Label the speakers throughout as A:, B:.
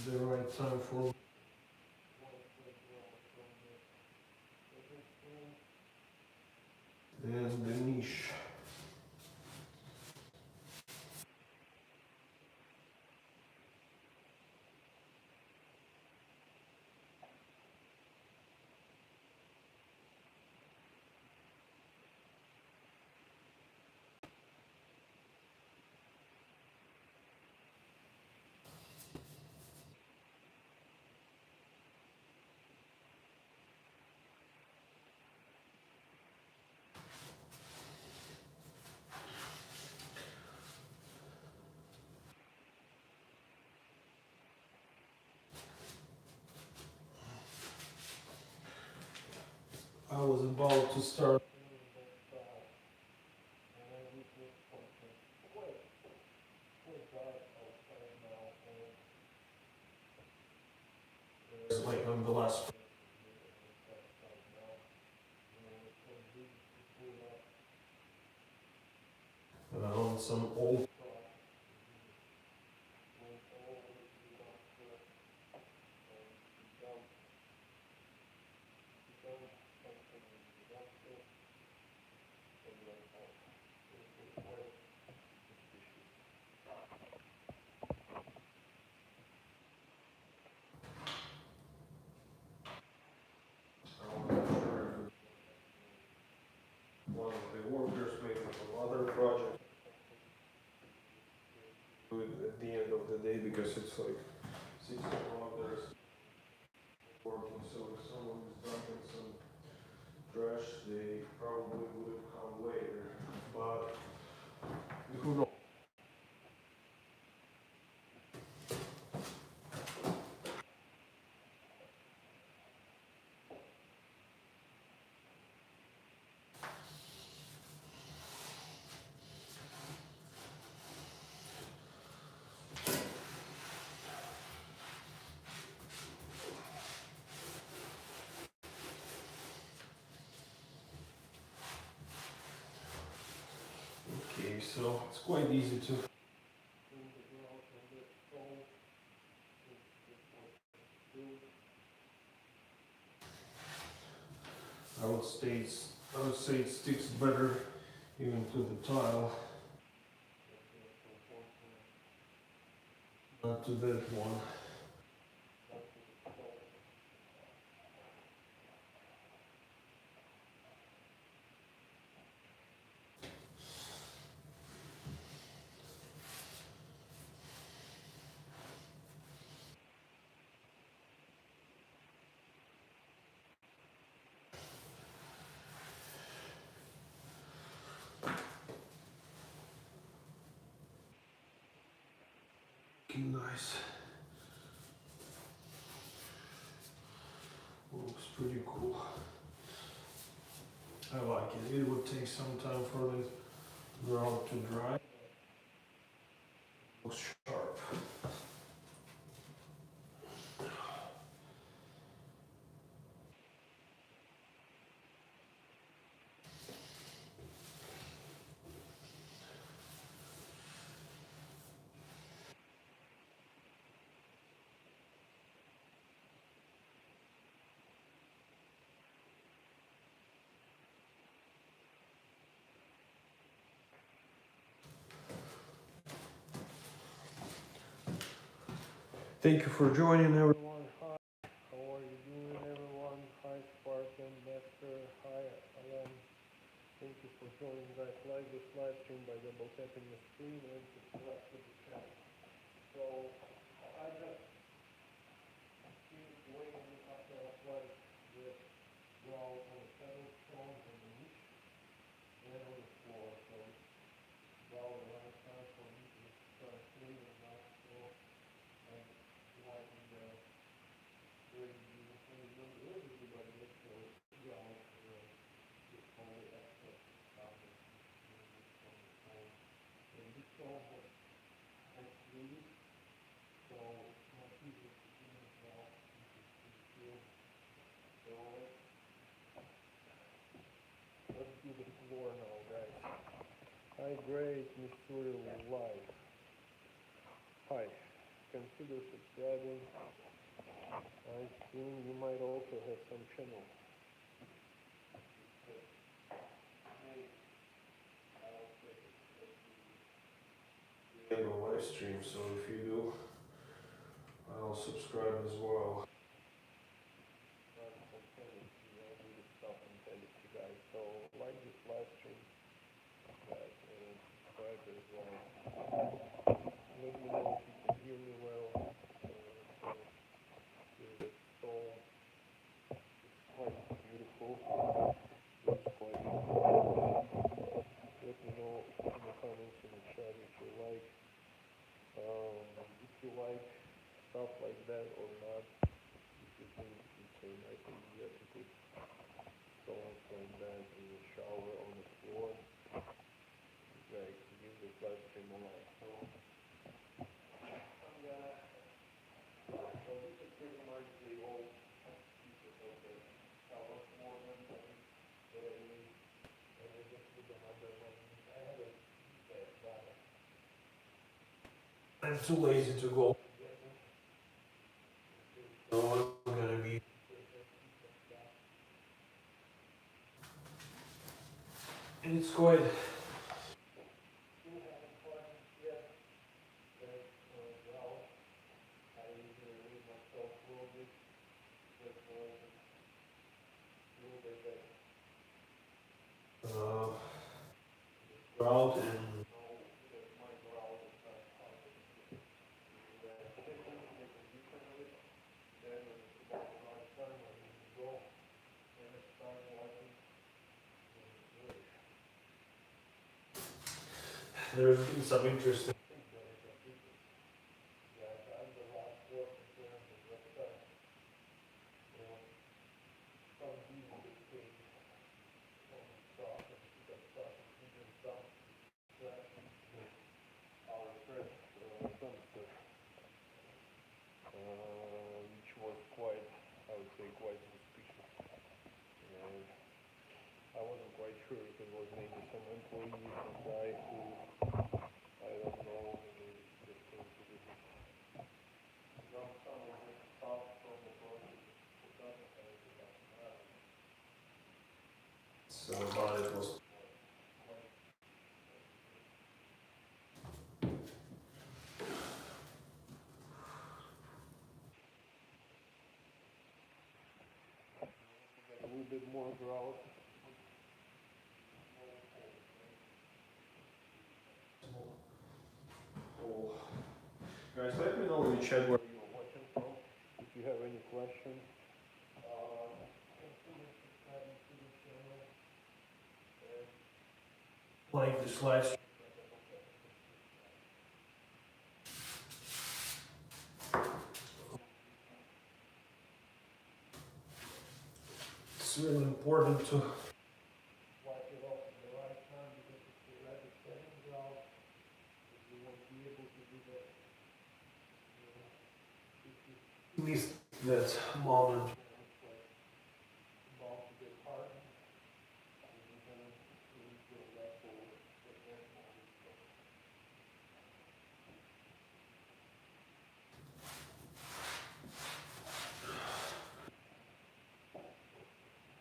A: the right time for and the niche. I was about to start. Like on the last on some old one of the workers maybe from other projects do it at the end of the day because it's like 6 o'clock there's working, so if someone is dumping some trash they probably would come later, but who knows. Okay, so it's quite easy to I would say it sticks better even to the tile, not to that one. Nice. Looks pretty cool. I like it. It would take some time for the grout to dry. Looks sharp. Thank you for joining, everyone. Hi, how are you doing, everyone? Hi, Spartan, Lester. Hi, Alan. Thank you for joining, guys. Like this live stream by double tapping the screen and subscribe to the channel. So, I just keep waiting after I apply the grout on the pebble stone and the niche and on the floor. So, it's about the right time for me to start cleaning up. So, and lighting the really beautiful, but just so grout with all the excess stuff that is from the stone. And this stone was actually so it's not easy to clean it off into steel. So let's do the floor now, guys. Hi, great, Missouri live. Hi. consider subscribing. I think you might also have some channel.
B: A live stream, so if you do, I'll subscribe as well.
A: Do this stuff and tell it to you guys. So like this live stream, guys, and subscribe as well. Let me know if you can hear me well. The stone is quite beautiful. Looks quite beautiful. Let me know in the comments in the chat if you like stuff like that or not. If you think it's a nice idea to put stones like that in the shower on the floor, like give this live stream a like. So this is pretty much the old pieces of the shower floor that I made, and I just put another one. I haven't used that, but
B: I'm too lazy to go. So I'm gonna be. And it's quite. Grout and. There's been some interesting.
A: Which was quite, I would say, quite suspicious. And I wasn't quite sure if it was maybe some employee, some guy who, I don't know, maybe just came to visit. Dump some of the stuff from the project, put up and
B: So but it was.
A: a little bit more grout.
B: Oh. Guys, let me know in the chat where
A: You're watching from. If you have any questions,
B: like this live stream. It's really important to.
A: wipe it off at the right time because it's the rapid setting grout. You won't be able to do that.
B: At least that moment.
A: About to get hardened, and you're gonna need to let go for that moment.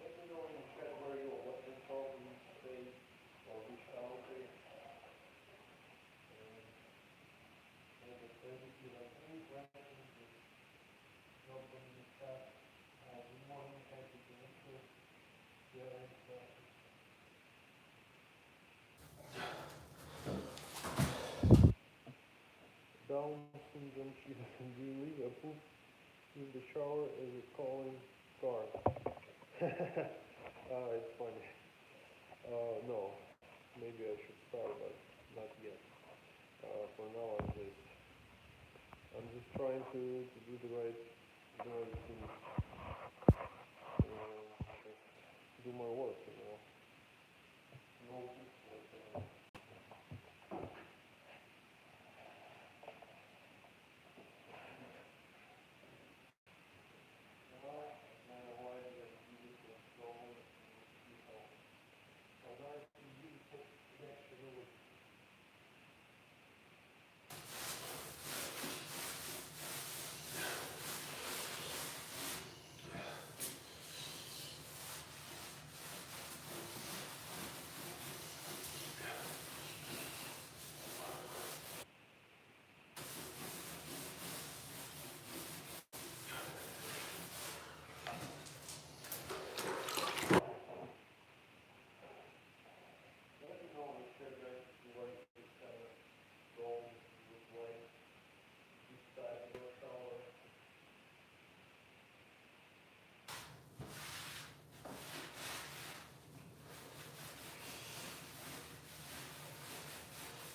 A: Let me know in the chat where you're watching from, which state or which country. And as I said, if you have any questions, just drop them in the chat. I'll be more than happy to answer if you have any questions. Down syndrome, she doesn't do leave a poop in the shower as a calling card. It's funny. No, maybe I should start, but not yet. For now, I'm just trying to do the right thing. Just do my work, you know. No peace.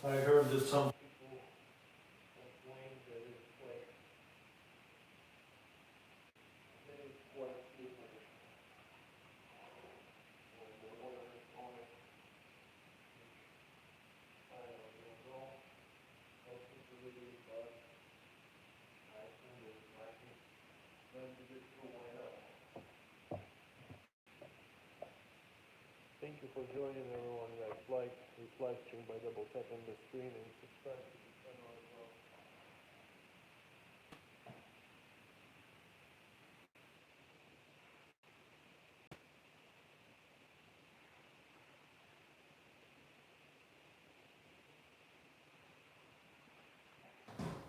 B: I heard that some people complain that it's like very quite slippery when the water is on it. I don't know how slippery it is, but I assume that it might be. Then you get through, why not?
A: Thank you for joining everyone, guys. Like this live stream by double tapping the screen and subscribe to the channel as well.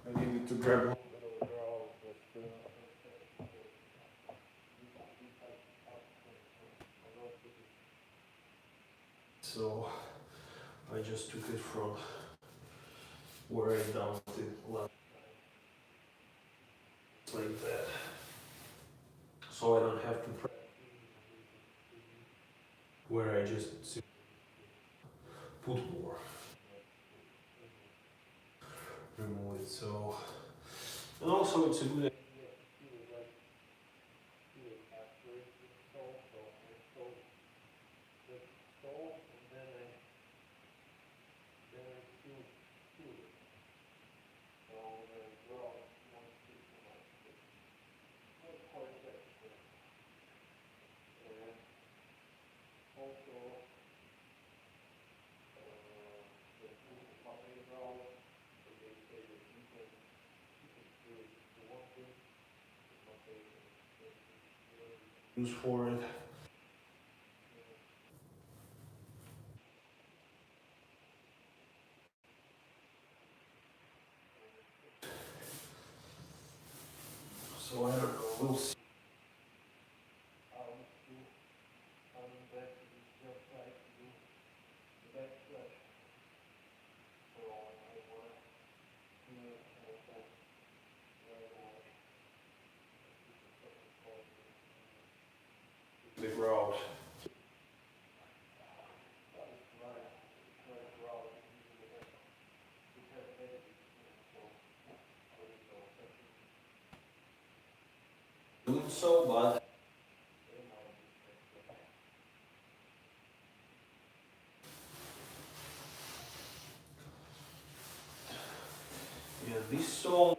B: I need to grab one.
A: Bit of a grout, just
B: So I just took it from where I dumped it last night. It's like that. So I don't have to press where I just put more. Remove it. So, and also it's a good idea. Use for it. So I don't know, we'll see. The grout. Doing so, but yeah, this stone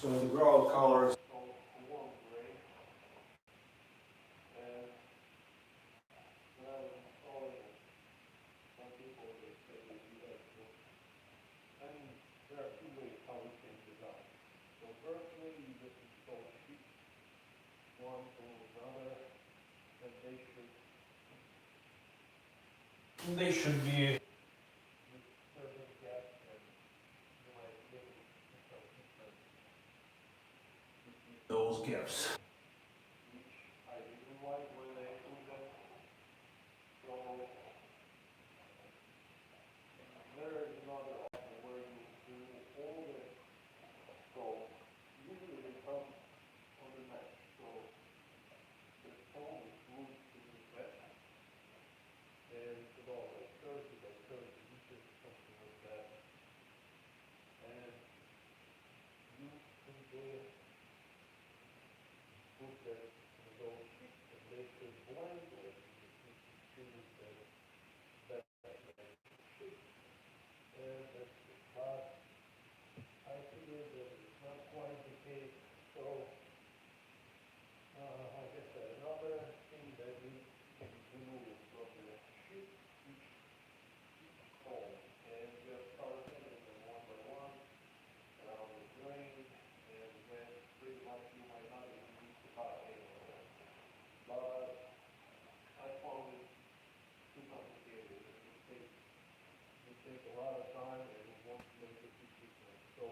B: so the grout color is warm gray. And when I was installing it, some people they say that you have to, I mean, there are two ways how we can design. So firstly, you just install sheets, one to another, and they should be with certain gaps, and you might be able to see some difference between those gaps. Which I didn't like when I put them. So there is another option where you do all the, so usually they come on the mesh. So the stone is glued to the mesh, and it's about like 30 by 30 inches, something like that. And you simply put that in those sheets, and they should blend with
A: is the best way to shoot. And that's it. But I figure that it's not quite the case. So, like I said, another thing that needs to be removed from the sheet each stone, and just start hitting them one by one around the grain, and then pretty much you might not even need to cut any of them. But I found it too complicated. It would take a lot of time and it won't make a big difference. So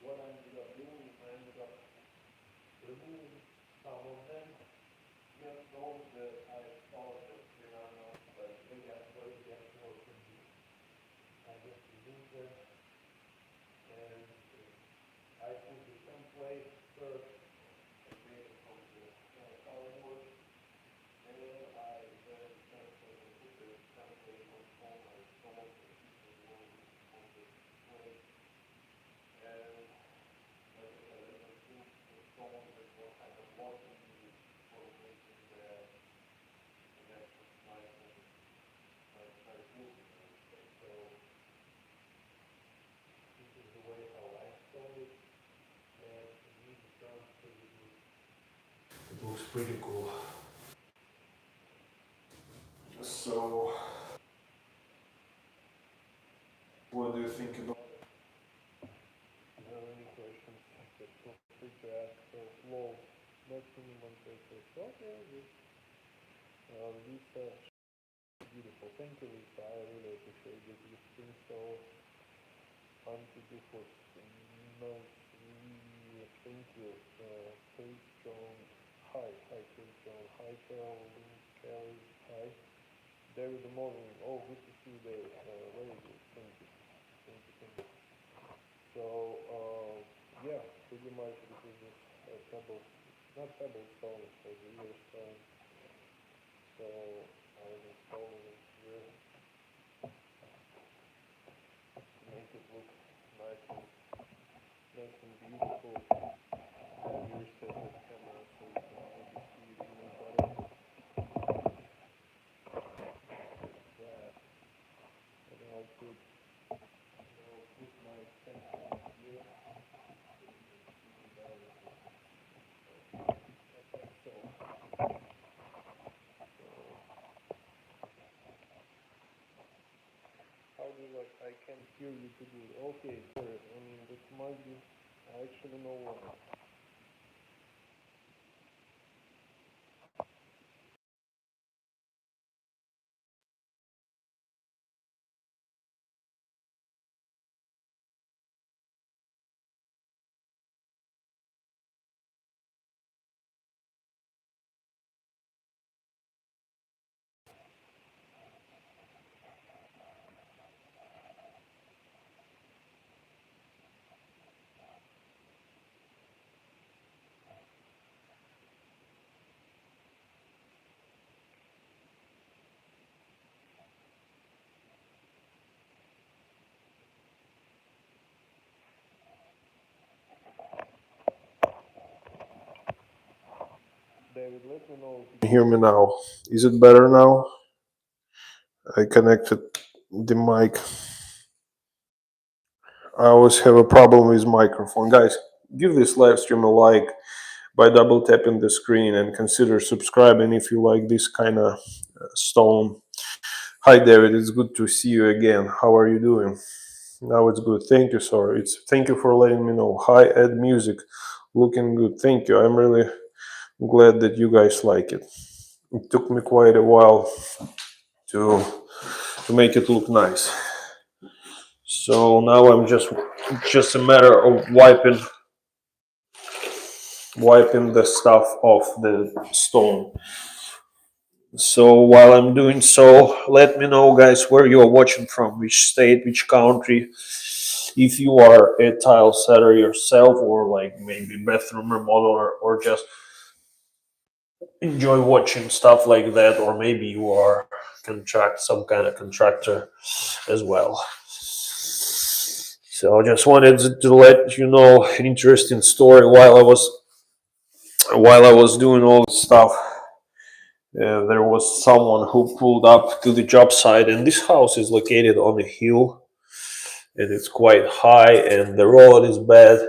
A: what I ended up doing is I ended up removing some of them, just those that I thought that they are not like they got more from me. I just removed them and I put the template first and made it from the cardboard, and I then put the template on stone. I installed the pieces on the plate, and like I said, I just put the stone with what kind of blocking needed for making the necklace nice and nice looking, I would say. So this is the way how I installed it, and to me it sounds pretty good. It looks pretty cool. So, what do you think about it? If you have any questions, just feel free to ask. So, low, maximum temperature. Okay, good. Lisa, beautiful. Thank you, Lisa. I really appreciate this gifting. So, beautiful. Nice. Thank you. Kate John. Hi, Kate John. Hi, Carol. Kelly. Hi. David the morning. Oh, good to see you, David. Very good. Thank you. Thank you. So, yeah, pretty much this is just pebble, not pebble stone, it's a real stone. So, I was installing it here to make it look nice and beautiful. And reset the camera so you can maybe see it even better. That. And I'll put my pencil here. So, how do I can't hear you too good. Okay, sorry. I mean, this might be, I actually know why. David, let me know if you can hear me now. Is it better now? I connected the mic. I always have a problem with microphone. Guys, give this live stream a like by double tapping the screen and consider subscribing if you like this kind of stone. Hi David, it's good to see you again. How are you doing? Now it's good. Thank you, sir. Thank you for letting me know. Hi Ed Music. Looking good. Thank you. I'm really glad that you guys like it. It took me quite a while to make it look nice. So now I'm just a matter of wiping the stuff off the stone. So while I'm doing so, let me know, guys, where you are watching from, which state, which country. If you are a tile setter yourself, or like maybe bathroom remodeler, or just enjoy watching stuff like that, or maybe you are some kind of contractor as well. So I just wanted to let you know an interesting story while I was doing all this stuff. There was someone who pulled up to the job site, and this house is located on a hill, and it's quite high, and the road is bad.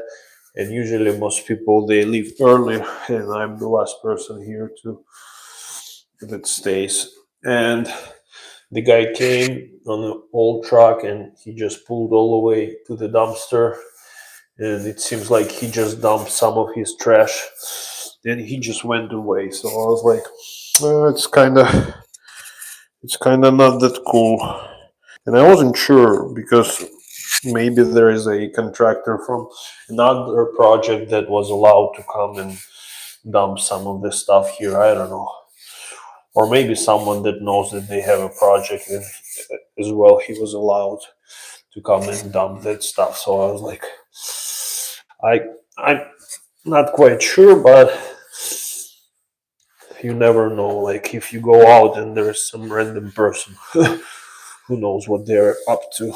A: And usually, most people they leave early, and I'm the last person here to that stays. And the guy came on an old truck, and he just pulled all the way to the dumpster, and it seems like he just dumped some of his trash. Then he just went away. So I was like, it's kind of not that cool. And I wasn't sure because maybe there is a contractor from another project that was allowed to come and dump some of this stuff here. I don't know. Or maybe someone that knows that they have a project and as well he was allowed to come and dump that stuff. So I was like, I'm not quite sure, but you never know. Like if you go out and there's some random person, who knows what they're up to.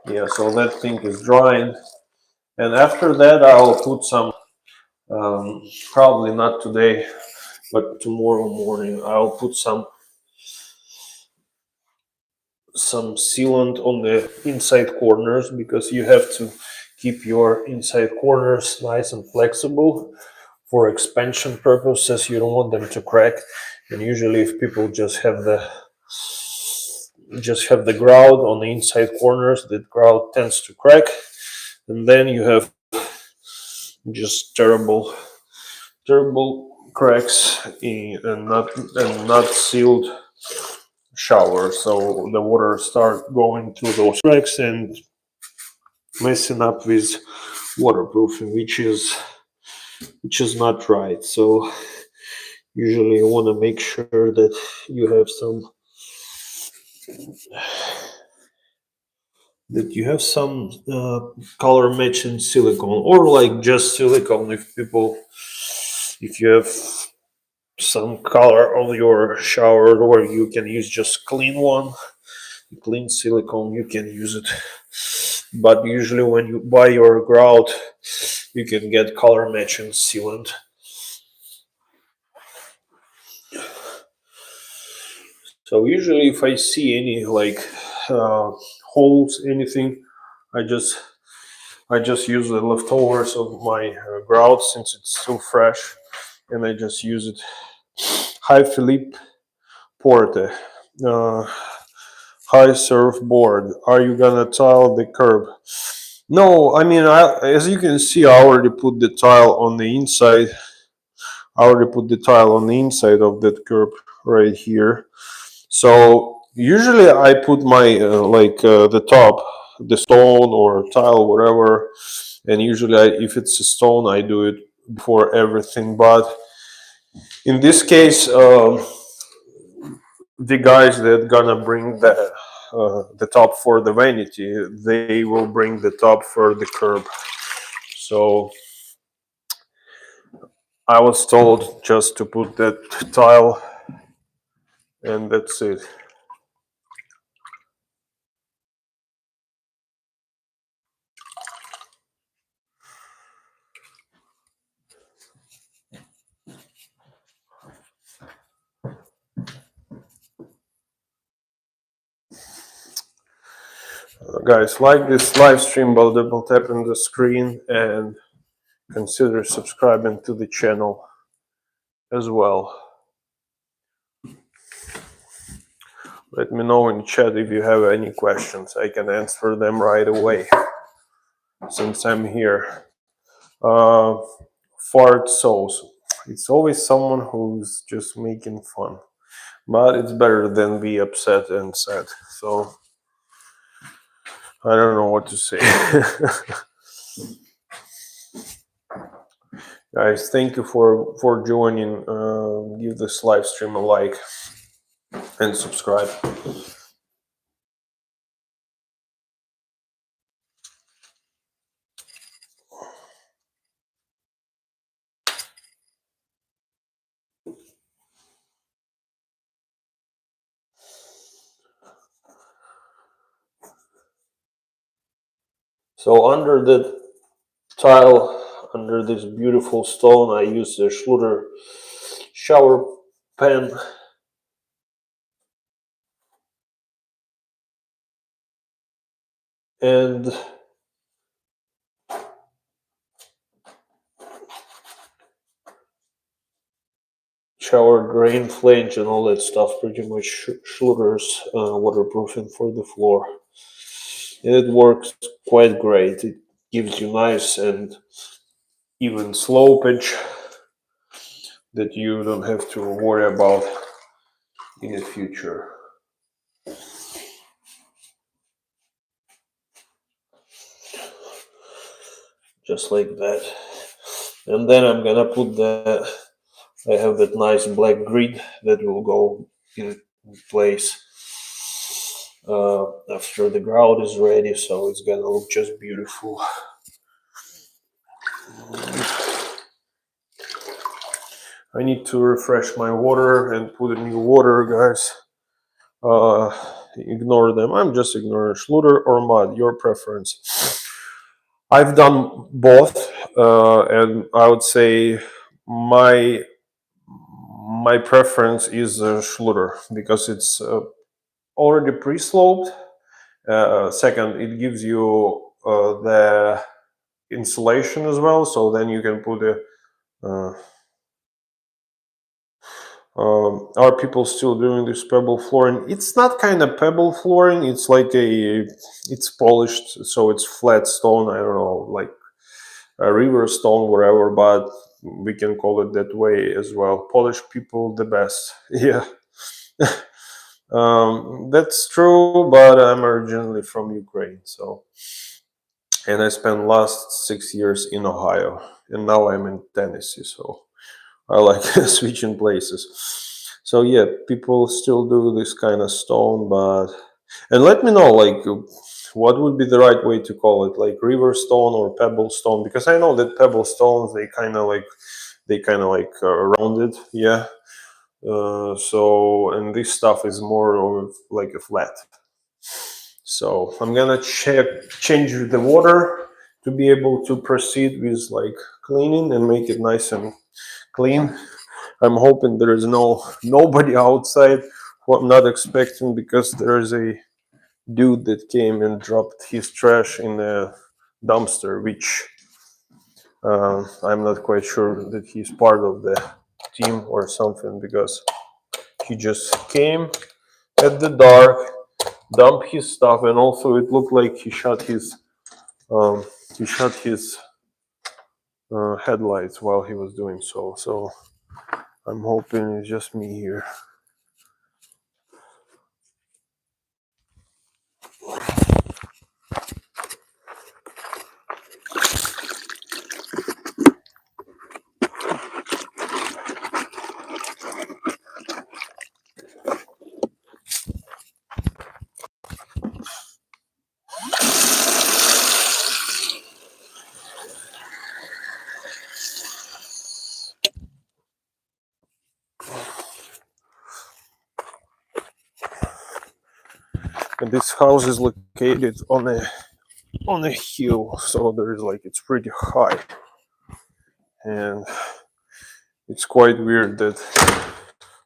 A: Yeah, so that thing is drying, and after that I'll put some. Probably not today, but tomorrow morning I'll put some sealant on the inside corners because you have to keep your inside corners nice and flexible for expansion purposes. You don't want them to crack, and usually if people just have the grout on the inside corners, the grout tends to crack, and then you have just terrible cracks and not sealed shower, so the water start going through those cracks and messing up with waterproofing, which is not right. So usually you want to make sure that you have some color matching silicone, or like just silicone if you have some color on your shower, or you can use just clean silicone, you can use it. But usually when you buy your grout, you can get color matching sealant. So usually if I see any like holes, anything, I just I just use the leftovers of my grout since it's still fresh, and I just use it. Hi Philippe Porte. Uh, Hi surfboard. Are you gonna tile the curb? No, I mean, as you can see, I already put the tile on the inside. I already put the tile on the inside of that curb right here. So usually I put my the top, the stone or tile, whatever. And usually, if it's a stone, I do it before everything. But in this case, the guys that gonna bring the top for the vanity, they will bring the top for the curb. So I was told just to put that tile, and that's it. Guys, like this live stream by double tapping the screen, and consider subscribing to the channel as well. Let me know in chat if you have any questions. I can answer them right away since I'm here. Uh, Fart sauce. It's always someone who's just making fun, but it's better than be upset and sad. So I don't know what to say. Guys, thank you for joining. Give this live stream a like and subscribe. So under the tile, under this beautiful stone. I use the Schluter shower pen. And shower drain flange and all that stuff, pretty much Schluter's waterproofing for the floor. And it works quite great. It gives you nice and even slopage that you don't have to worry about in the future. Just like that. And then I'm gonna put I have that nice black grid that will go in place after the grout is ready, so it's gonna look just beautiful. I need to refresh my water and put in new water, guys. Ignore them. I'm just ignoring Schluter or mud, your preference. I've done both, and I would say my preference is Schluter because it's already pre-sloped. Second, it gives you the insulation as well, so then you can put a are people still doing this pebble flooring? It's not kind of pebble flooring. It's like it's polished, so it's flat stone. I don't know, like a river stone, whatever, but we can call it that way as well. Polish people, the best. Yeah, that's true. But I'm originally from Ukraine, so and I spent last 6 years in Ohio, and now I'm in Tennessee. So I like switching places. So yeah, people still do this kind of stone, but and let me know like what would be the right way to call it, like river stone or pebble stone, because I know that pebble stones they kind of like rounded, yeah. So and this stuff is more of like a flat. So I'm gonna change the water to be able to proceed with like cleaning and make it nice and clean. I'm hoping there is nobody outside who I'm not expecting, because there is a dude that came and dropped his trash in a dumpster, which I'm not quite sure that he's part of the team or something, because he just came at the dark, dumped his stuff, and also it looked like he shut his um, headlights while he was doing so. So I'm hoping it's just me here. And this house is located on a hill, so there is like it's pretty high, and it's quite weird that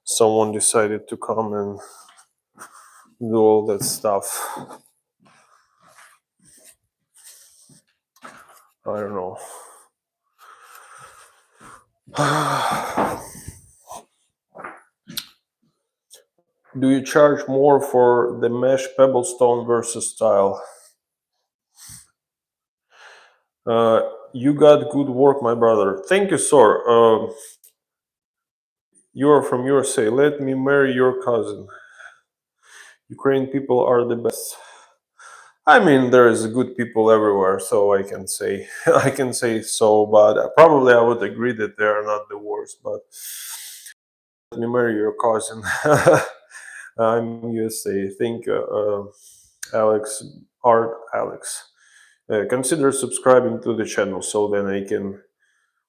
A: someone decided to come and do all that stuff. I don't know. Do you charge more for the mesh pebble stone versus tile? You got good work, my brother. Thank you, sir. You are from USA. Let me marry your cousin. Ukraine people are the best. I mean, there is good people everywhere, so I can say I can say so. But probably I would agree that they are not the worst. But let me marry your cousin. I'm USA. Think, Alex, Alex. Consider subscribing to the channel, so then I can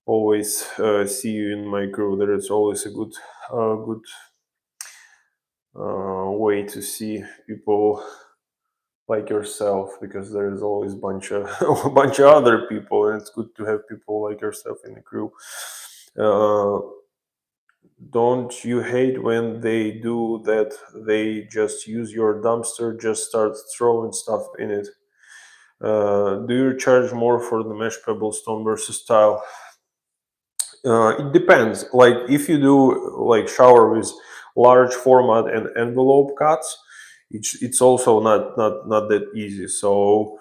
A: always see you in my crew. There is always a good way to see people like yourself, because there is always bunch of a bunch of other people, and it's good to have people like yourself in the crew. Uh, don't you hate when they do that? They just use your dumpster, just start throwing stuff in it. Do you charge more for the mesh pebble stone versus tile? It depends. Like if you do like shower with large format and envelope cuts, it's also not that easy. So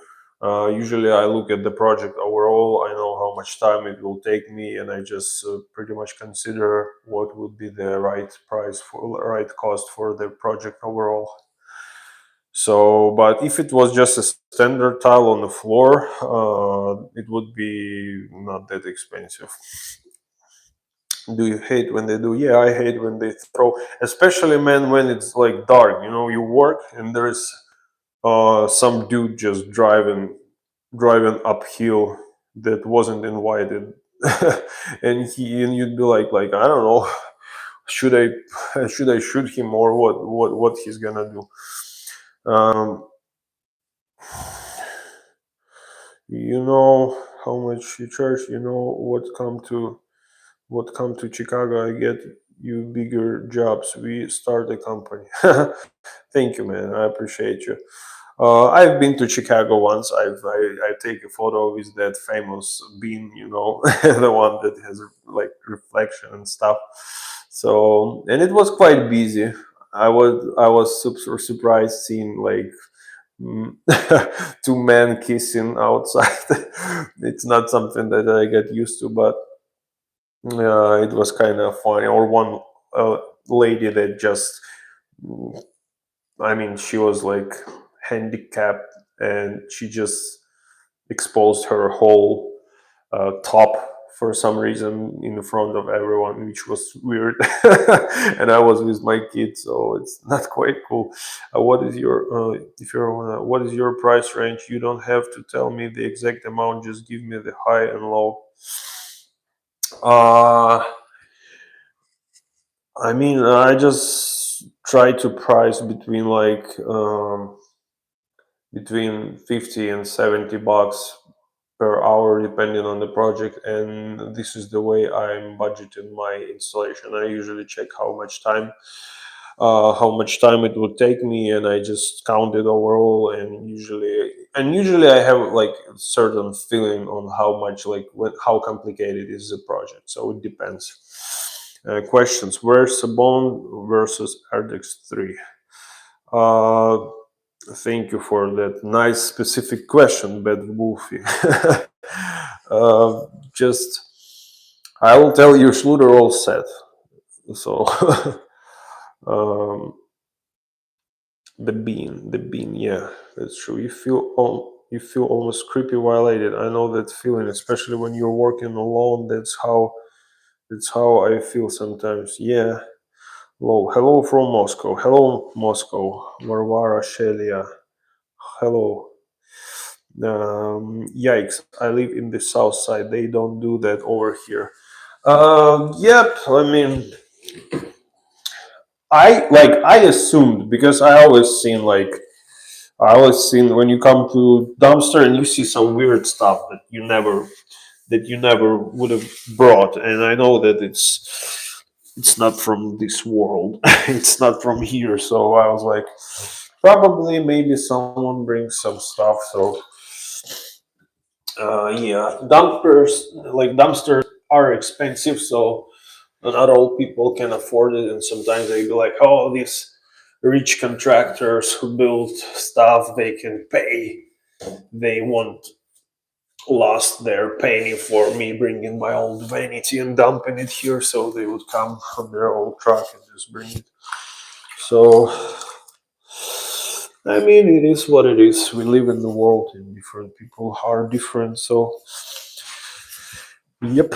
A: usually I look at the project overall. I know how much time it will take me, and I just pretty much consider what would be the right price for right cost for the project overall. So, but if it was just a standard tile on the floor, it would be not that expensive. Do you hate when they do? Yeah, I hate when they throw, especially man when it's like dark. You know, you work and there is some dude just driving uphill that wasn't invited, and you'd be like I don't know, should I shoot him or what he's gonna do? Um, you know how much you charge. You know what come to Chicago, I get you bigger jobs. We start a company. Thank you, man. I appreciate you. I've been to Chicago once. I take a photo with that famous bean, the one that has like reflection and stuff. So, and it was quite busy. I was super surprised seeing like mm, two men kissing outside. It's not something that I get used to, but it was kind of funny. Or one uh, lady that just, mm, I mean, she was like handicapped, and she just exposed her whole top for some reason in front of everyone, which was weird. And I was with my kids, so it's not quite cool. What is your if you're what is your price range? You don't have to tell me the exact amount. Just give me the high and low. Uh, I mean, I just try to price between 50 and 70 bucks per hour depending on the project, and this is the way I'm budgeting my installation. I usually check how much time it would take me, and I just count it overall, and usually I have like a certain feeling on how complicated is the project, so it depends. Questions: where's Sabon versus Ardex 3? uh, Thank you for that nice specific question, Bad Wolfie. uh, just I will tell you, Schluter all set. So um, the bean, yeah, that's true. You feel almost creepy violated. I know that feeling, especially when you're working alone. That's how I feel sometimes. Yeah. Hello from Moscow. Hello Moscow. Varvara Shelia. Hello. Yikes! I live in the south side. They don't do that over here. Yep. I mean, I assumed, because I always seen when you come to dumpster and you see some weird stuff that you never would have brought, and I know that it's not from this world. It's not from here. So I was like, probably maybe someone brings some stuff. So yeah, dumpsters are expensive, so not all people can afford it, and sometimes they be like, "Oh, these rich contractors who build stuff, they can pay. They won't lost their penny for me bringing my old vanity and dumping it here, so they would come on their old truck and just bring it." So, I mean, it is what it is. We live in the world, and different people are different. So, yep.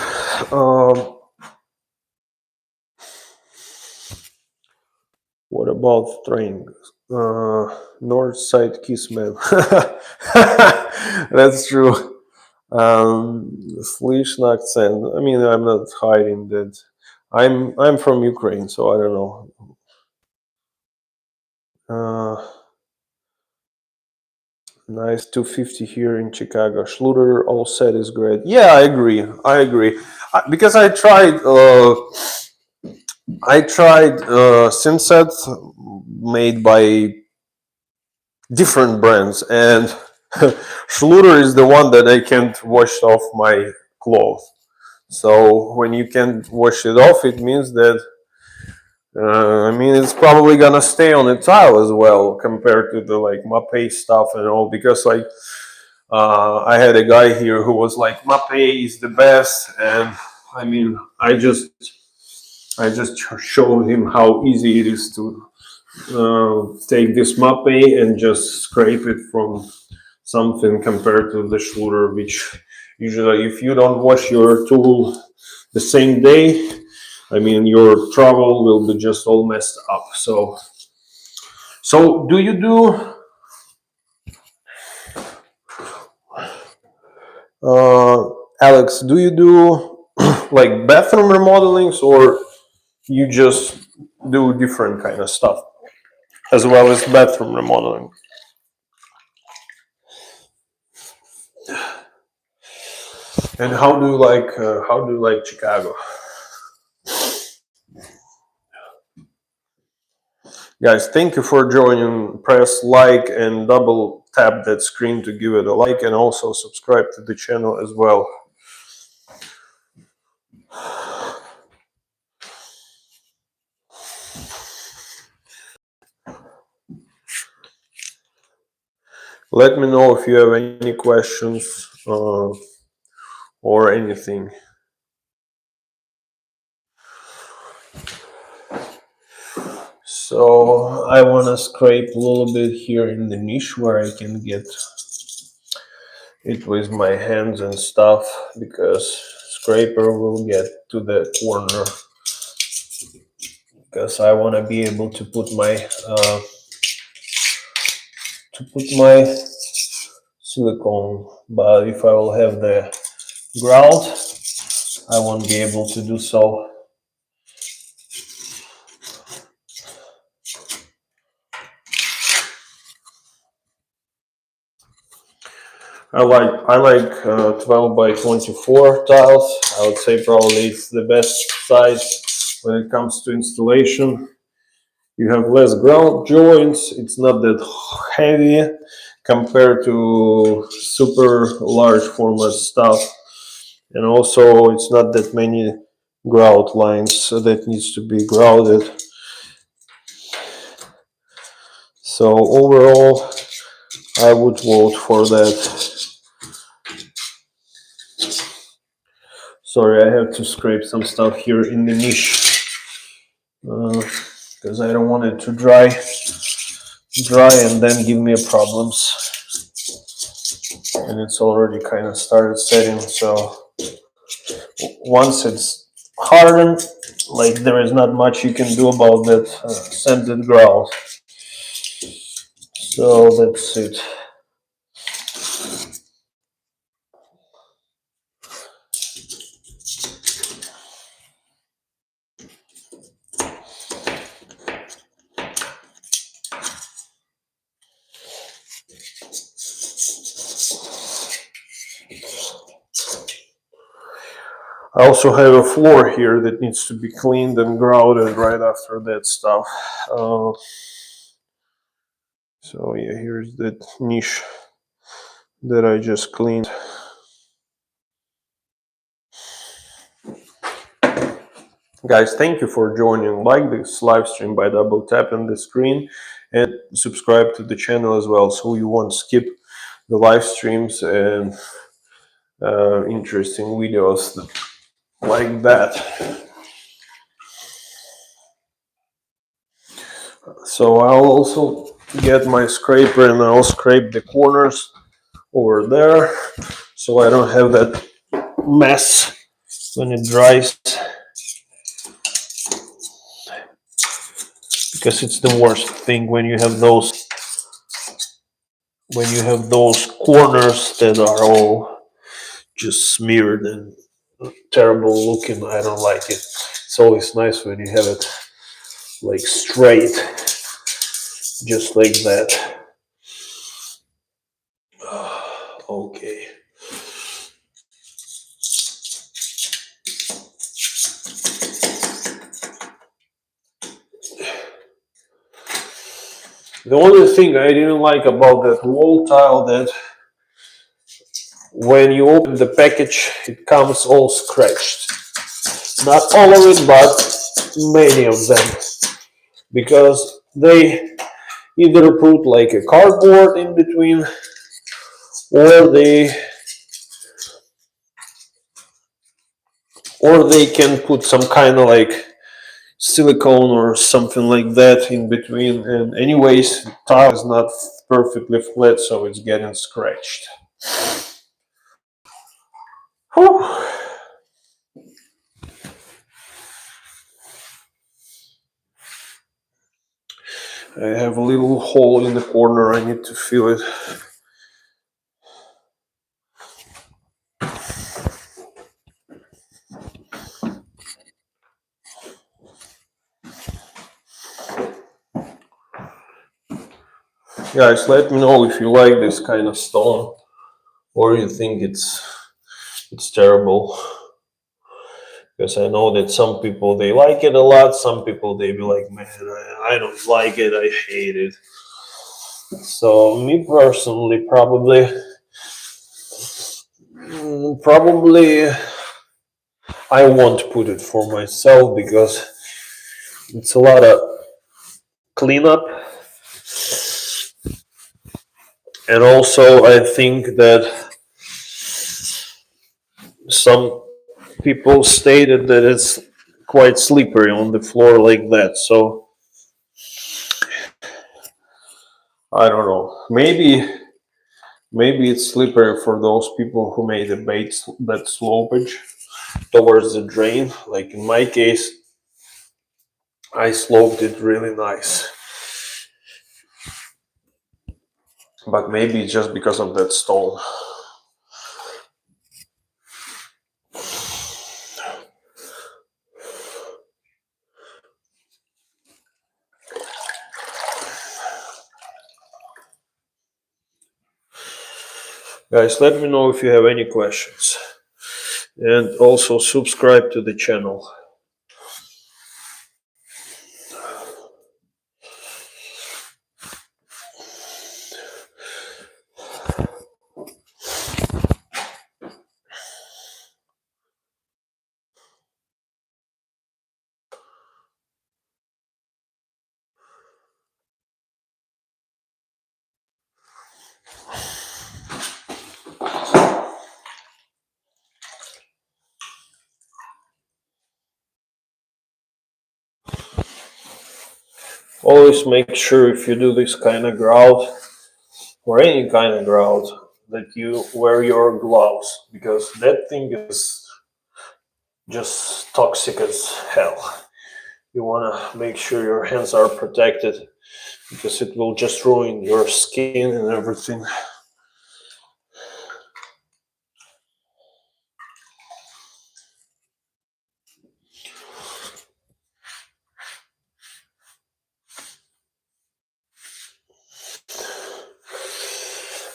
A: Um, what about train? North Side Kiss Man. That's true. Slishna accent. I mean, I'm not hiding that. I'm from Ukraine, so I don't know. Uh, Nice 250 here in Chicago. Schluter all set is great. Yeah, I agree. I agree. Because I tried Simset made by different brands, and Schluter is the one that I can't wash off my clothes. So when you can't wash it off, it means that it's probably gonna stay on the tile as well compared to the like Mapei stuff and all. Because like I had a guy here who was like Mapei is the best, and I mean I just showed him how easy it is to take this Mapei and just scrape it from something compared to the Schluter, which usually if you don't wash your tool the same day, I mean your travel will be just all messed up. So do you do Alex, do you do like bathroom remodelings, or you just do different kind of stuff as well as bathroom remodeling? And how do you like Chicago? Guys, thank you for joining. Press like and double tap that screen to give it a like, and also subscribe to the channel as well. Let me know if you have any questions or anything. So I want to scrape a little bit here in the niche where I can get it with my hands and stuff, because scraper will get to the corner, because I want to be able to put my silicone. But if I will have the grout, I won't be able to do so. I like 12 by 24 tiles. I would say probably it's the best size when it comes to installation. You have less grout joints. It's not that heavy compared to super large format stuff, and also it's not that many grout lines that needs to be grouted. So overall, I would vote for that. Sorry, I have to scrape some stuff here in the niche because I don't want it to dry and then give me problems. And it's already kind of started setting, so once it's hardened, like there is not much you can do about that scented grout. So that's it. I also have a floor here that needs to be cleaned and grouted right after that stuff. So yeah, here's that niche that I just cleaned. Guys, thank you for joining. Like this live stream by double tapping the screen, and subscribe to the channel as well, so you won't skip the live streams and interesting videos like that. So I'll also get my scraper and I'll scrape the corners over there, so I don't have that mess when it dries, because it's the worst thing when you have those corners that are all just smeared and terrible looking. I don't like it. It's always nice when you have it like straight, just like that. The only thing I didn't like about that wall tile that when you open the package, it comes all scratched. Not all of it, but many of them, because they either put like a cardboard in between, or they can put some kind of like silicone or something like that in between. And anyways, the tile is not perfectly flat, so it's getting scratched. Whew. I have a little hole in the corner, I need to fill it. Guys, let me know if you like this kind of stone or you think it's terrible. Because I know that some people they like it a lot, some people they be like, man, I don't like it, I hate it. So me personally, probably I won't put it for myself because it's a lot of cleanup, and also I think that some people stated that it's quite slippery on the floor like that. So I don't know. Maybe it's slippery for those people who made a bed slopage towards the drain. Like in my case, I sloped it really nice. But maybe it's just because of that stone. Guys, let me know if you have any questions. And also subscribe to the channel. Always make sure if you do this kind of grout or any kind of grout that you wear your gloves, because that thing is just toxic as hell. You want to make sure your hands are protected because it will just ruin your skin and everything.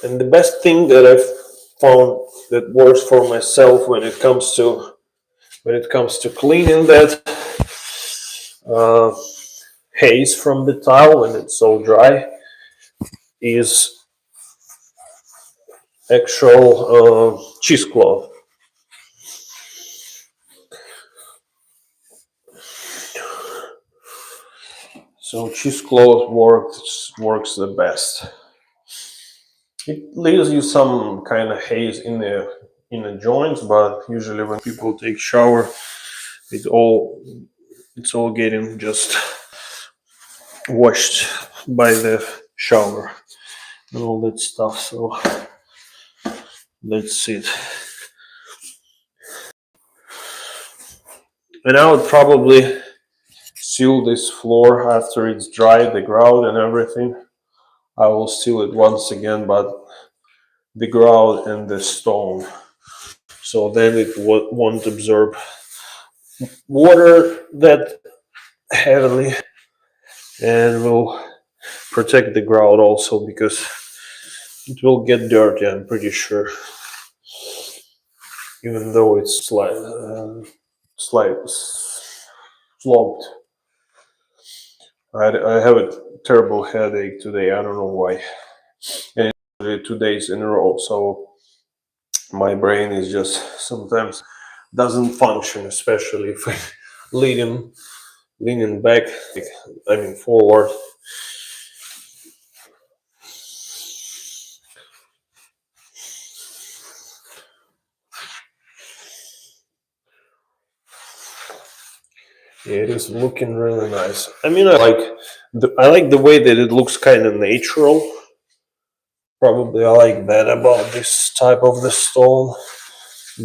A: And the best thing that I've found that works for myself when it comes to cleaning that uh, haze from the tile when it's so dry is actual cheesecloth. So cheesecloth works the best. It leaves you some kind of haze in the joints, but usually when people take shower, it all it's all getting just washed by the shower and all that stuff. So that's it. And I would probably seal this floor after it's dried, the grout and everything. I will seal it once again, but the grout and the stone. So then it won't absorb water that heavily and will protect the grout also because it will get dirty, I'm pretty sure. Even though it's sloped. I have a terrible headache today. I don't know why. And it's 2 days in a row, so my brain is just sometimes doesn't function, especially if I leaning back, I mean forward. Yeah, it is looking really nice. I mean, I like the way that it looks kind of natural. Probably I like that about this type of the stone,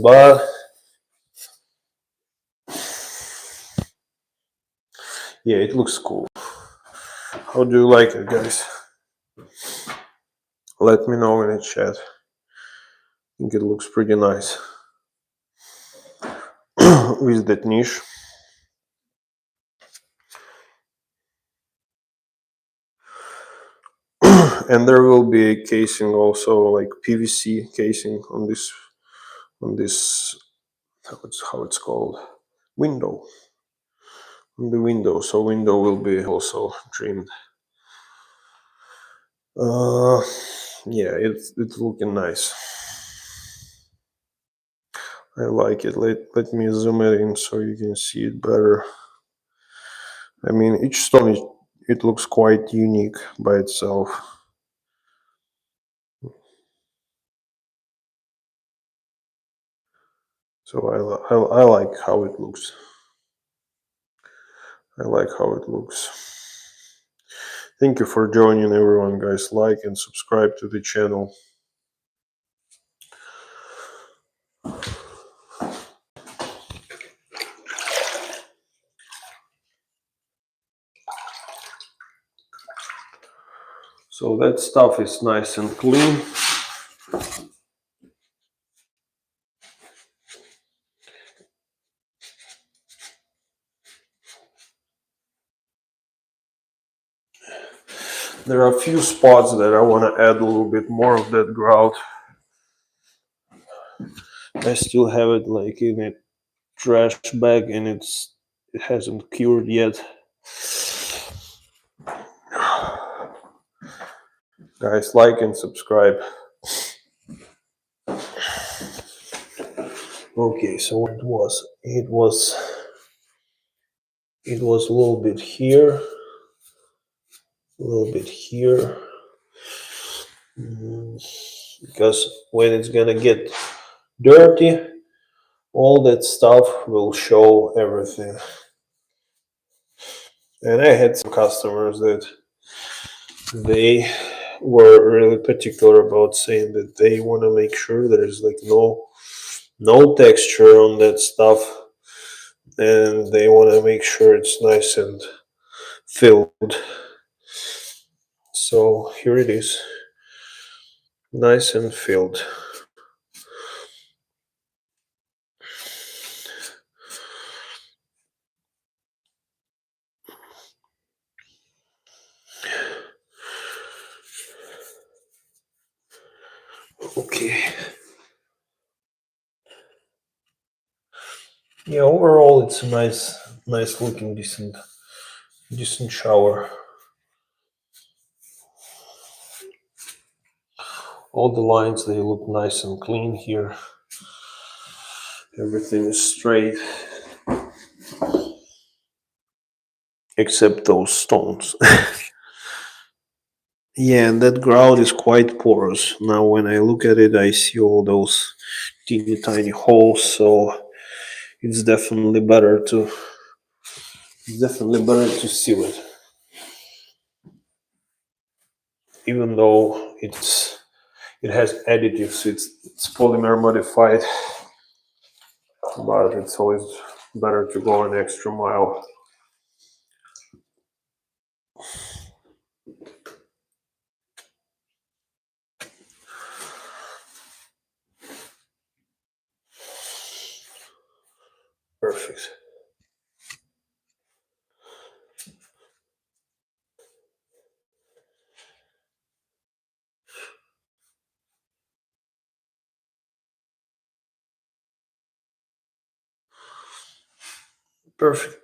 A: but yeah, it looks cool. How do you like it, guys? Let me know in the chat. I think it looks pretty nice with that niche. And there will be a casing also, like PVC casing on this how it's called, window, on the window. So window will be also trimmed. Yeah, it's looking nice. I like it. Let me zoom it in so you can see it better. I mean, each stone it looks quite unique by itself. So I like how it looks. I like how it looks. Thank you for joining, everyone, guys. Like and subscribe to the channel. So that stuff is nice and clean. There are a few spots that I want to add a little bit more of that grout. I still have it like in a trash bag and it hasn't cured yet. Guys, like and subscribe. Okay, so it was a little bit here, a little bit here, because when it's gonna get dirty, all that stuff will show everything. And I had some customers that they were really particular about saying that they want to make sure there's like no texture on that stuff, and they want to make sure it's nice and filled. So here it is, nice and filled. Okay. Yeah, overall it's a nice looking, decent shower. All the lines, they look nice and clean here. Everything is straight except those stones. Yeah, and that grout is quite porous. Now when I look at it, I see all those teeny tiny holes, so it's definitely better to seal it. Even though it has additives, it's polymer modified, but it's always better to go an extra mile. Perfect.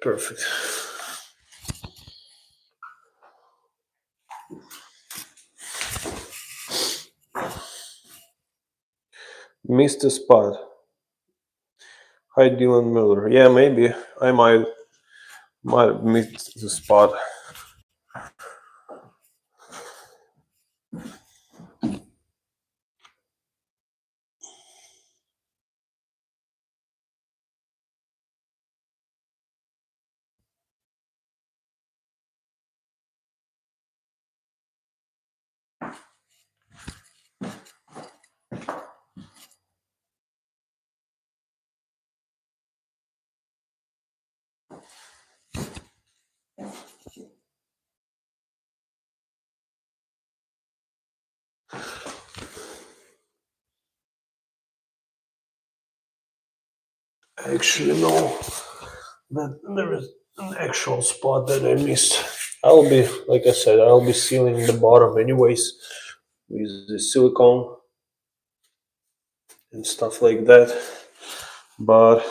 A: Perfect. Missed a spot. Hi, Dylan Miller. Yeah, maybe I might have missed the spot. Actually, no. That there is an actual spot that I missed. I'll be, like I said, I'll be sealing the bottom anyways with the silicone and stuff like that. But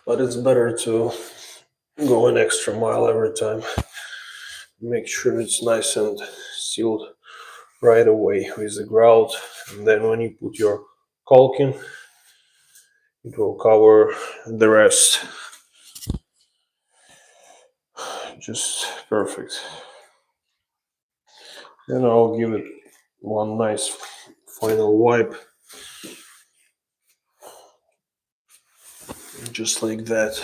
A: it's better to go an extra mile every time. Make sure it's nice and sealed right away with the grout, and then when you put your caulking, it will cover the rest. Just perfect. And I'll give it one nice final wipe, just like that.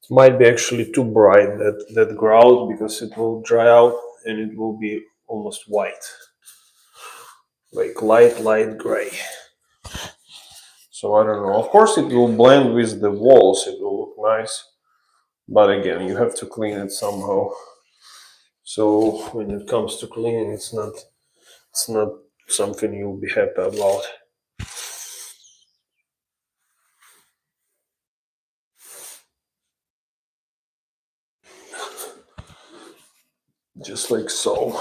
A: It might be actually too bright, that grout, because it will dry out and it will be almost white, like light gray. So I don't know. Of course, it will blend with the walls. It will look nice, but again, you have to clean it somehow. So when it comes to cleaning, it's not something you'll be happy about. Just like so.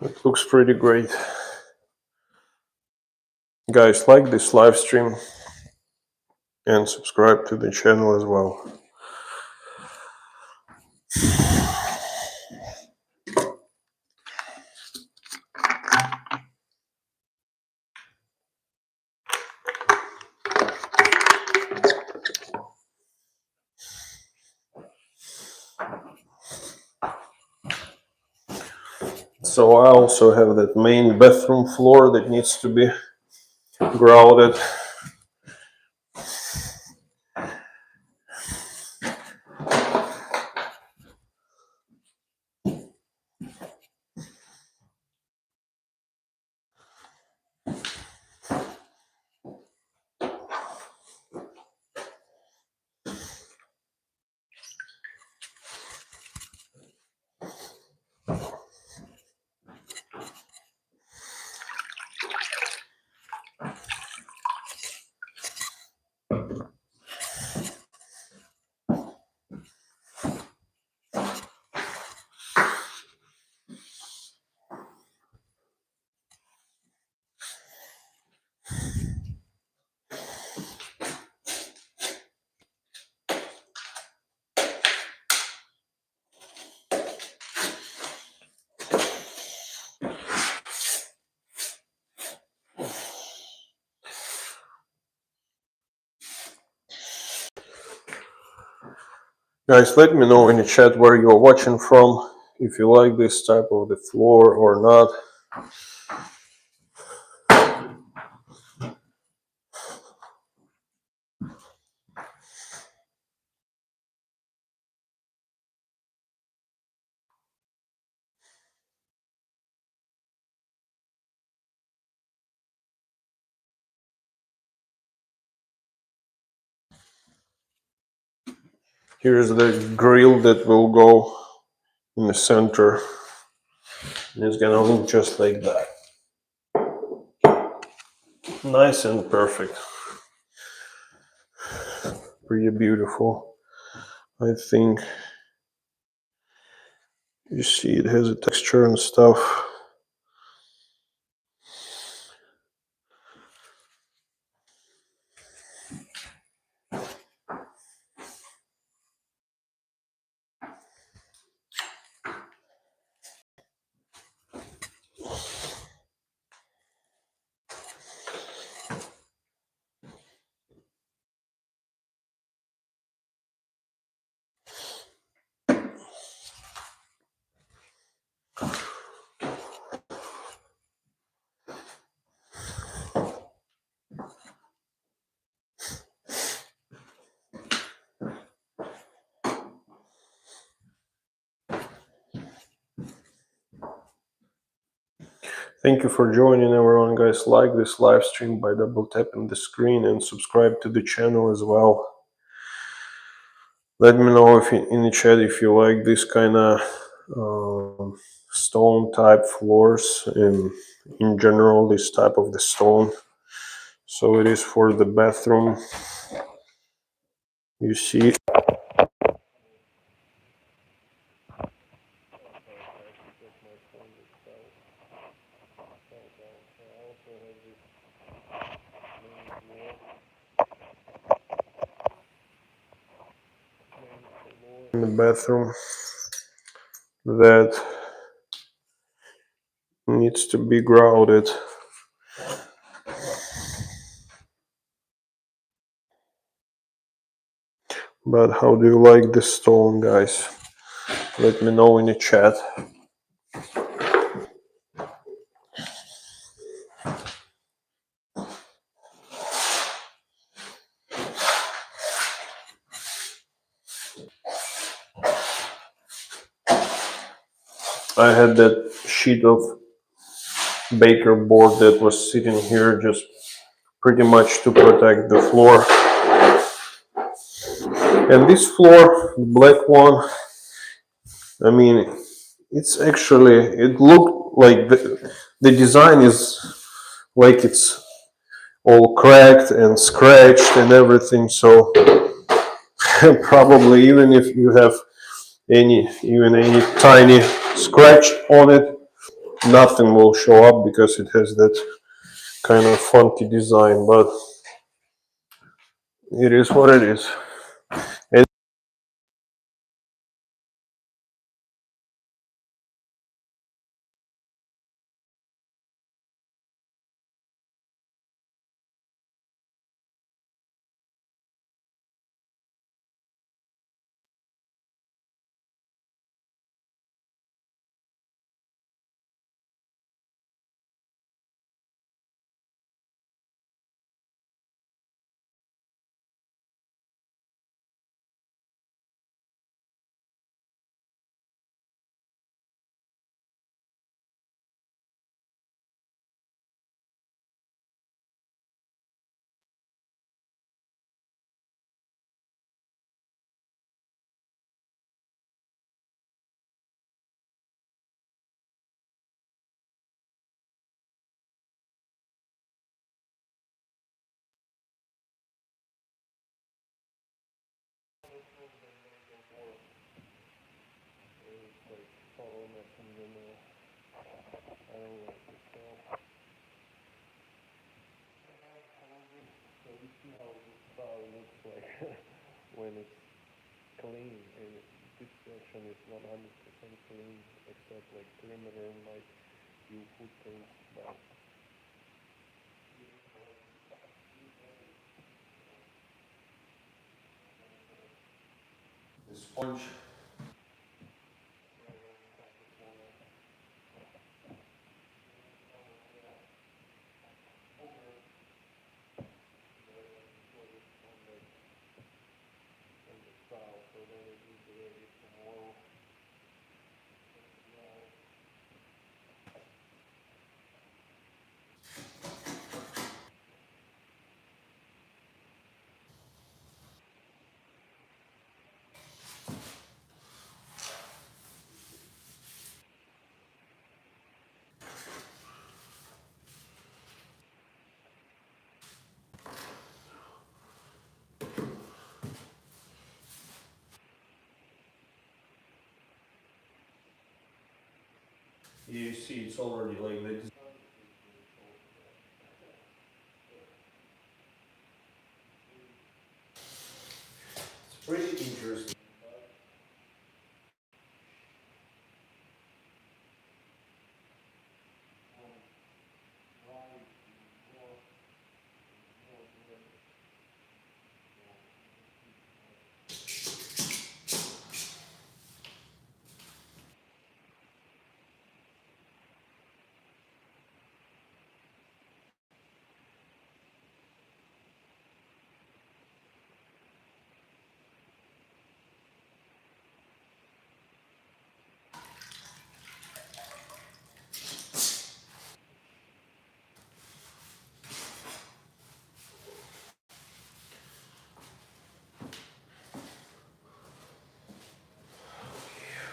A: It looks pretty great. Guys, like this live stream and subscribe to the channel as well. So I also have that main bathroom floor that needs to be grouted. Guys, let me know in the chat where you're watching from, if you like this type of the floor or not. Here's the grill that will go in the center. And it's gonna look just like that. Nice and perfect. Pretty beautiful. I think you see it has a texture and stuff. Thank you for joining everyone, guys. Like this live stream by double tapping the screen and subscribe to the channel as well. Let me know if in the chat if you like this kind of stone type floors and in general this type of the stone. So it is for the bathroom. You see in the bathroom that needs to be grouted. But how do you like the stone, guys? Let me know in the chat. I had that sheet of baker board that was sitting here just pretty much to protect the floor. And this floor, the black one, I mean, it's actually, it looked like the design is like it's all cracked and scratched and everything. So probably even if you have even any tiny scratch on it, nothing will show up because it has that kind of funky design, but it is what it is. And when it's clean, and this section is 100% clean, except like perimeter might few footprints, but sponge. So then it will be ready tomorrow. You see, it's already like that. It's pretty interesting.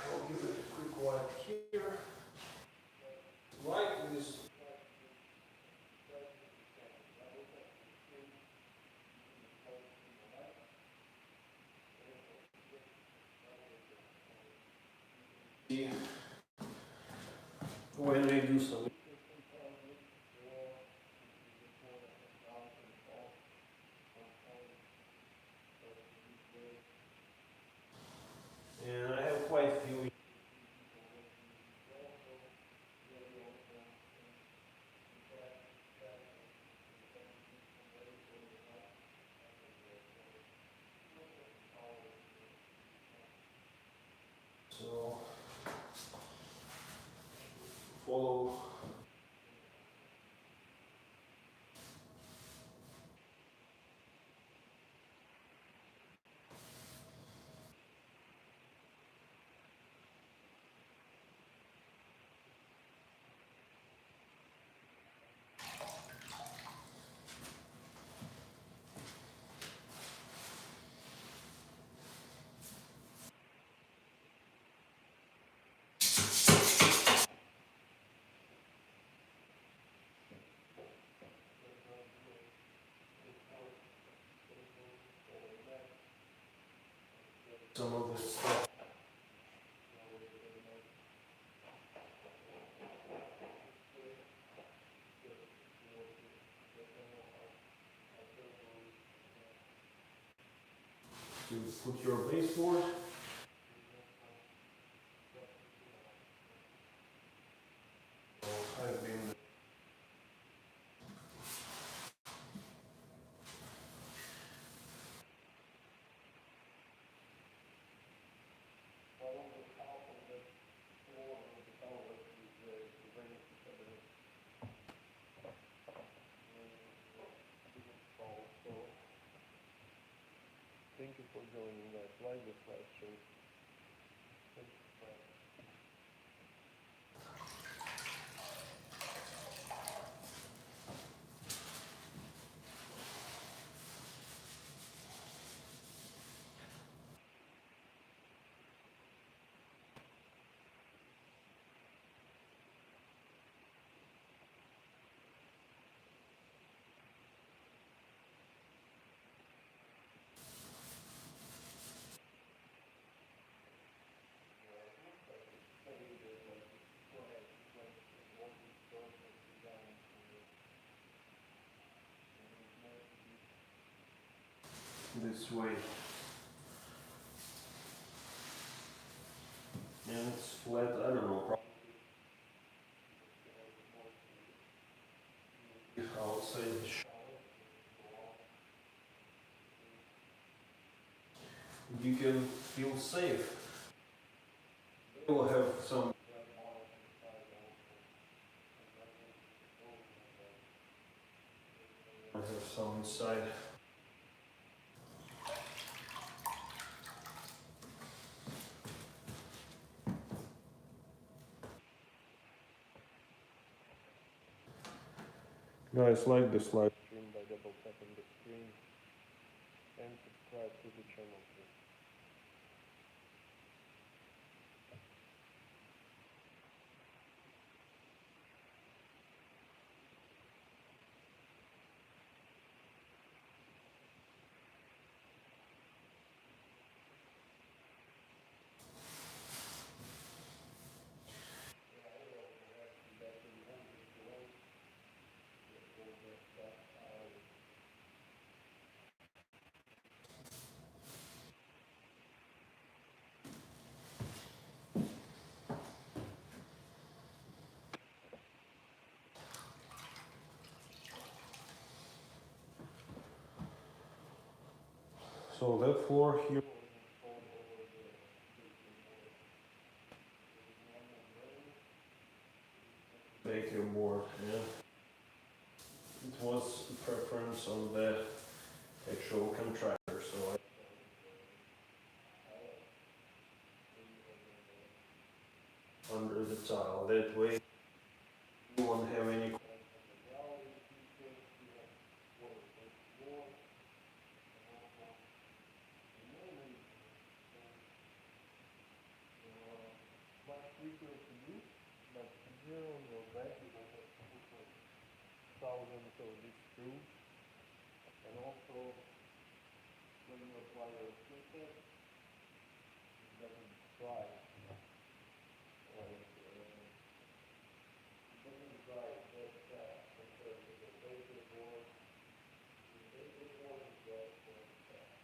A: I'll give it a quick wipe here. Like this. See, when I do some. And I have quite a few. So follow. Some of this stuff. To put your baseboard. I've been. Thank you for joining us. Like this live stream. Thank you. This way. And it's flat, I don't know, probably outside the shower. You can feel safe. They will have some. I have some inside. Guys, like this live stream by double tapping the screen and subscribe to the channel too. So that floor here make your board, yeah. It was a preference of the actual contractor, so I under the tile. That way you won't have any. But here on your back you will have thousands of these screws, and also when you apply your filter, it doesn't dry. It doesn't dry that fast compared to the laser board. The laser board is dry very fast.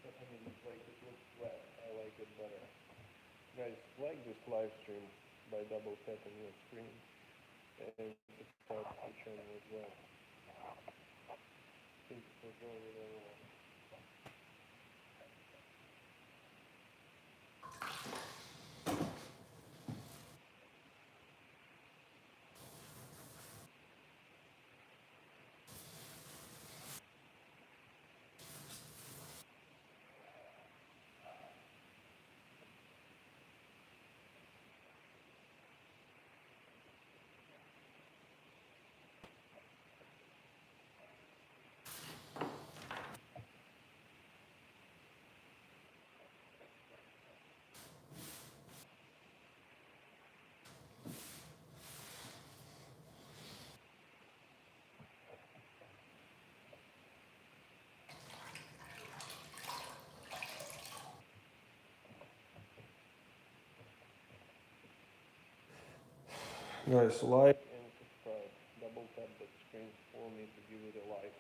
A: I mean, like it looks wet. I like it better. Guys, like this live stream by double tapping your screen and subscribe to the channel as well. Thank you for joining everyone. Guys, like and subscribe. Double tap the screen for me to give it a like.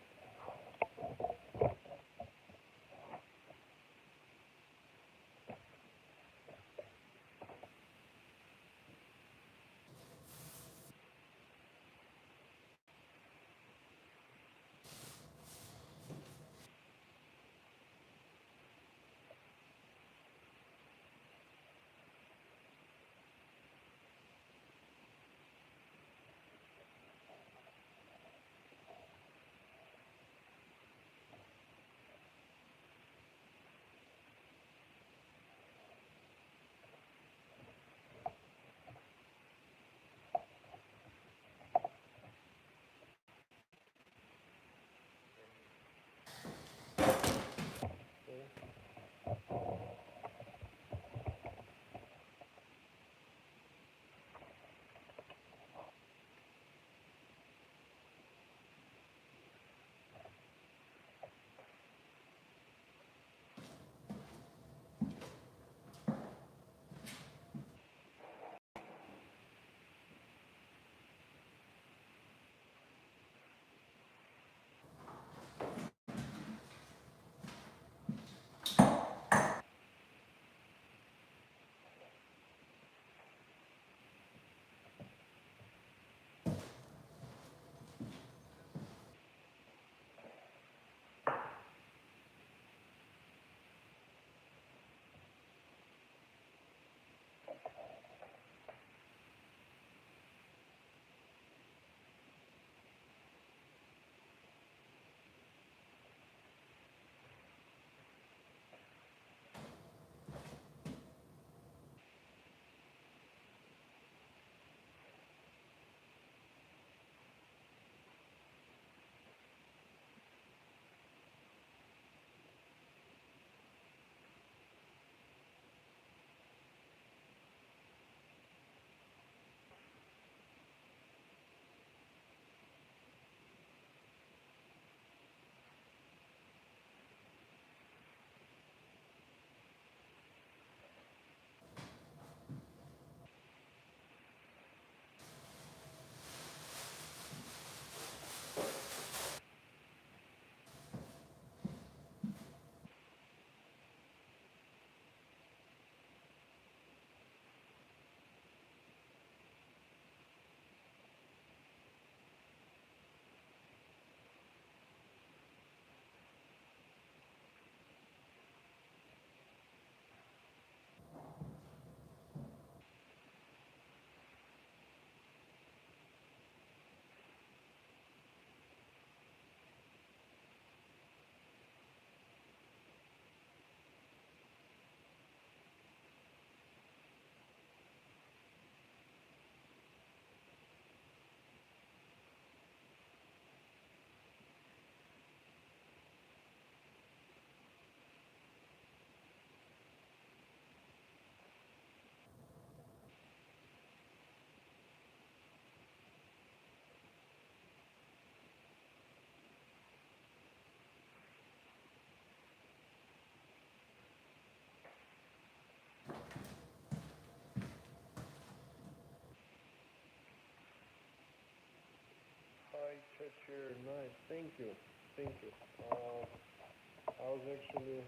A: share. Nice. Thank you. Thank you. I was actually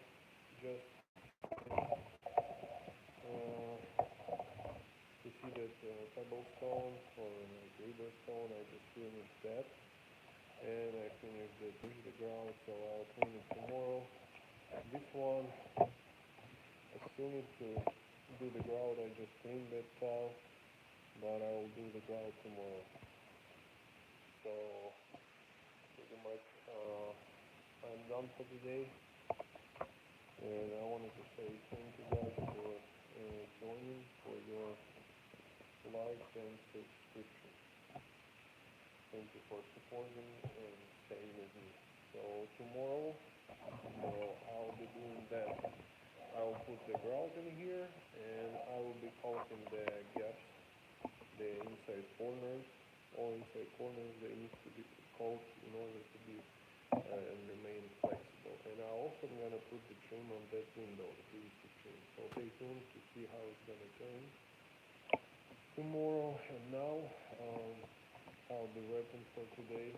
A: just to see that pebble stone or river stone. I just finished that, and I finished the grout, so I'll clean it tomorrow. This one, I still need to do the grout. I just cleaned that tile, but I will do the grout tomorrow. So pretty much I'm done for today, and I wanted to say thank you guys for joining, for your likes and subscription. Thank you for supporting and staying with me. So tomorrow I'll be doing that. I'll put the grout in here, and I will be caulking the gaps, the inside corners. All inside corners, they need to be caulked in order to be and remain flexible. And I also am gonna put the trim on that window, the PVC trim. So stay tuned to see how it's gonna turn tomorrow. And now I'll be wrapping for today.